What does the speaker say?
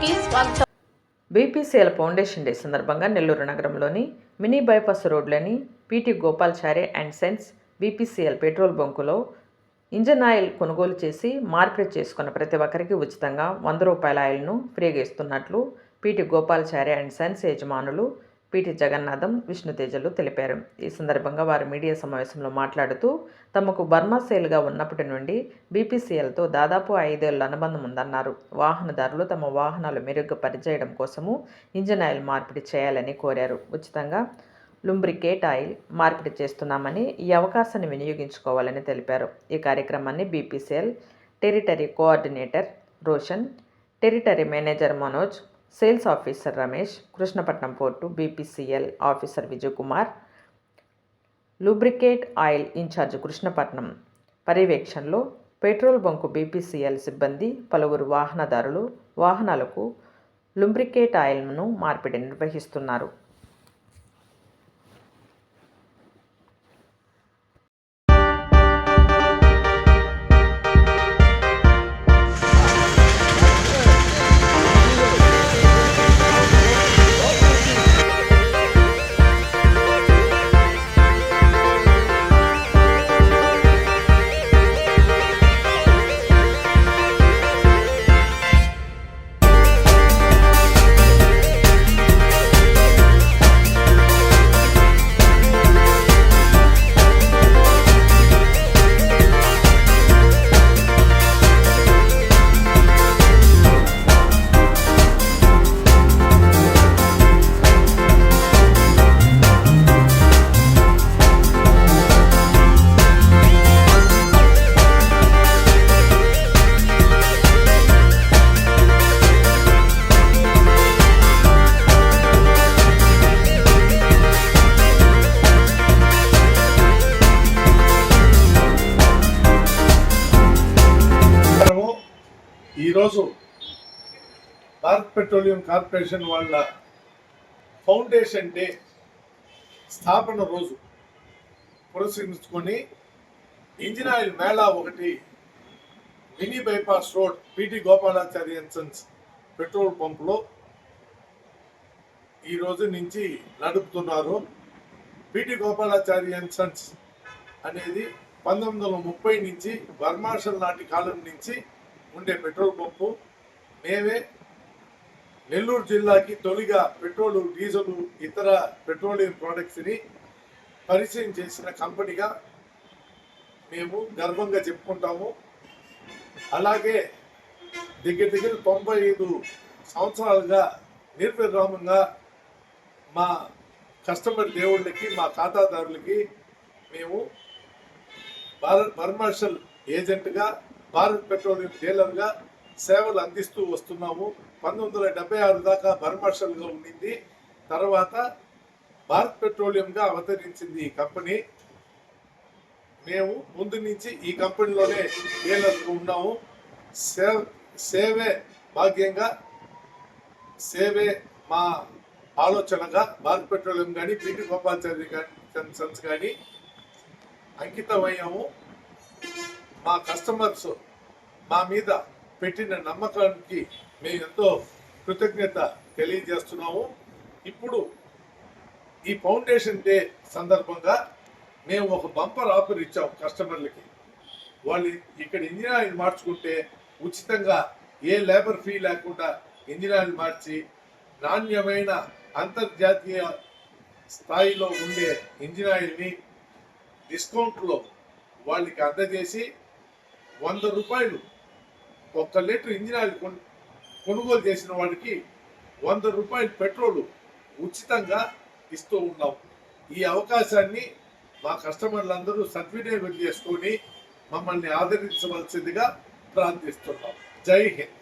కి స్వాగతం. BPCL foundation day సందర్భంగా నెల్లూరు నగరంలోని మినీ బైపాస్ రోడ్లోని PT Gopalchari and sons BPCL petrol బంకులో ఇంజన్ ఆయిల్ కొనుగోలు చేసి మార్పిడి చేసుకున్న ప్రతి ఒక్కరికి ఉచితంగా 100 రూపాయల ఆయిల్ను ఫ్రీగా ఇస్తున్నట్లు పీటీ గోపాల్చారి అండ్ సెన్స్ యజమానులు పీటీ జగన్నాథం, విష్ణుతేజలు తెలిపారు. ఈ సందర్భంగా వారు మీడియా సమావేశంలో మాట్లాడుతూ తమకు బర్మా సేల్గా ఉన్నప్పటి నుండి బీపీసీఎల్తో దాదాపు 5 ఏళ్ల అనుబంధం ఉందన్నారు. వాహనదారులు తమ వాహనాలు మెరుగ్గా పనిచేయడం కోసము ఇంజన్ ఆయిల్ మార్పిడి చేయాలని కోరారు. ఉచితంగా లుంబ్రికేట్ ఆయిల్ మార్పిడి చేస్తున్నామని, ఈ అవకాశాన్ని వినియోగించుకోవాలని తెలిపారు. ఈ కార్యక్రమాన్ని BPCL territory coordinator Roshan, territory manager Manoj, sales officer Ramesh, Krishnapatnam port BPCL officer Vijayakumar, lubricate oil incharge Krishnapatnam పర్యవేక్షణలో పెట్రోల్ బంకు బీపీసీఎల్ సిబ్బంది, పలువురు వాహనదారులు వాహనాలకు లూబ్రికేట్ ఆయిల్ను మార్పిడి నిర్వహిస్తున్నారు. ఈరోజు భారత్ పెట్రోలియం కార్పొరేషన్ వాళ్ళ ఫౌండేషన్ డే స్థాపన రోజు పురస్కరించుకొని ఇంజిన్ ఆయిల్ మేళా ఒకటి mini bypass road PT Gopalachari and sons petrol పంపులో ఈ రోజు నుంచి నడుపుతున్నారు. పీటీ గోపాలాచారి అండ్ సన్స్ అనేది 1930 నుంచి వర్మాషల్ నాటి కాలం నుంచి ఉండే పెట్రోల్ పంపు. మేమే నెల్లూరు జిల్లాకి తొలిగా పెట్రోలు, డీజిల్, ఇతర పెట్రోలియం ప్రోడక్ట్స్ని పరిచయం చేసిన కంపెనీగా మేము గర్వంగా చెప్పుకుంటాము. అలాగే దగ్గర 95 సంవత్సరాలుగా నిర్విరామంగా మా కస్టమర్ దేవుళ్ళకి, మా ఖాతాదారులకి మేము బర్మాషల్ ఏజెంట్గా, భారత్ పెట్రోలియం డీలర్గా సేవలు అందిస్తూ వస్తున్నాము. 1976 దాకా బర్మాషల్గా ఉండింది. తర్వాత భారత్ పెట్రోలియంగా అవతరించింది ఈ కంపెనీ. మేము ముందు నుంచి ఈ కంపెనీలోనే డీలర్గా ఉన్నాము. సేవే భాగ్యంగా, సేవే మా ఆలోచనగా భారత్ పెట్రోలియం కానీ, పీటీ గోపాలాచారి సన్స్ కానీ అంకితమయ్యాము. మా కస్టమర్స్ మా మీద పెట్టిన నమ్మకానికి మేము ఎంతో కృతజ్ఞత తెలియజేస్తున్నాము. ఇప్పుడు ఈ ఫౌండేషన్ డే సందర్భంగా మేము ఒక బంపర్ ఆఫర్ ఇచ్చాము కస్టమర్లకి. వాళ్ళు ఇక్కడ ఇంజిన్ ఆయిల్ మార్చుకుంటే ఉచితంగా ఏ లేబర్ ఫీ లేకుండా ఇంజిన్ ఆయిల్ మార్చి నాణ్యమైన అంతర్జాతీయ స్థాయిలో ఉండే ఇంజిన్ ఆయిల్ని డిస్కౌంట్లో వాళ్ళకి అందజేసి 100 రూపాయలు 1 లీటర్ ఇంజిన్ ఆయిల్ కొనుగోలు చేసిన వాడికి 100 రూపాయలు పెట్రోలు ఉచితంగా ఇస్తూ ఉన్నాం. ఈ అవకాశాన్ని మా కస్టమర్లందరూ సద్వినియోగం చేసుకొని మమ్మల్ని ఆదరించవలసిందిగా ప్రార్థిస్తున్నాం. జై హింద్.